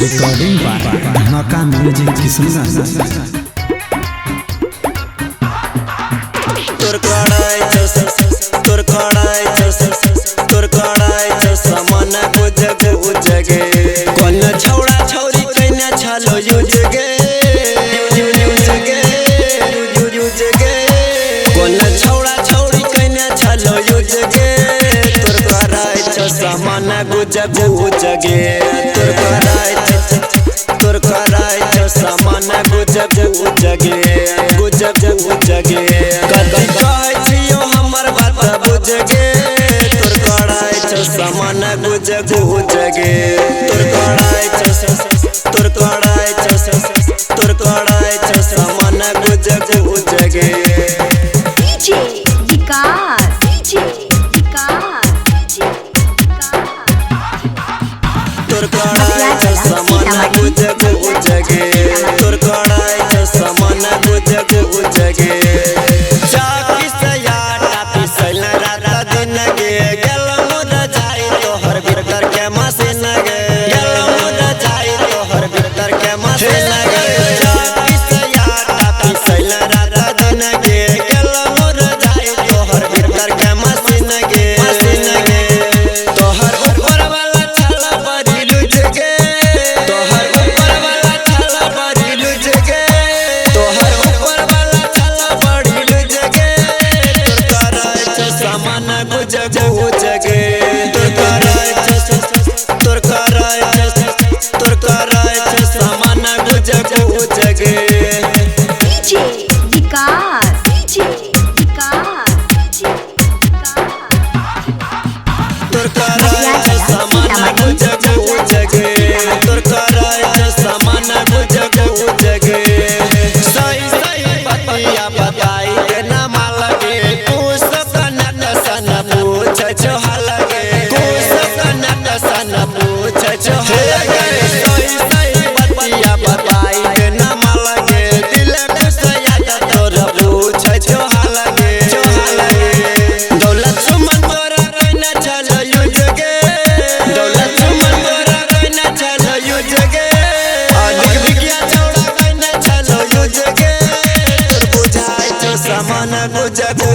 Recording धमाका music Kishanganj. सामान गुजगे कौन छौड़ा छौरी कैने छलो युजगे कौन छौड़ा छौरी कैने छलो युजगे तोर कराय छ सामान गुजगे तोर कराय छ सामान गुजगे कदी कहै छियो हमर बात बुझगे तोर कराय छ सामान गुजगे तोर कराय छ सामान गुजगे डीजे विकास तोर कराय छ सामान गुजगे तोर कराय छ सामान गुजगे चाकी से आटा पिसल रात दिन गे गेल मोर जाई तोहर बिरकर के मशीन गे गेल मोर जाई तोहर बिरकर के मशीन गे चाकी से आटा पिसल रात दिन गे गेल मोर जाई तोहर बिरकर के मशीन गे तोहर ऊपर वाला छाला बड़ी लुझगे तोहर ऊपर वाला छाला बड़ी लुझगे तोहर ऊपर वाला छाला बड़ी लुझगे तोर कराय छ सामान गुजगे तोर कराय छ सामान गुजगे डीजे विकास तोर कराय छ सामान गुजगे तोर कराय छ सामान गुजगे सही पतिया बताई के ना मालगे कुछ कनक सन पूछ छ हलगे कुछ कनक सन पूछ छ हलगे सही पतिया बताई के ना मालगे दिल खुश याद तोर पूछ छ हलगे दौलत सुमन तोरा कइना चल युजगे दौलत सुमन तोरा कइना चल युजगे अधिक बिकिया छौड़ा कइना चल युजगे तोर बुझाय छ सामान गुजगे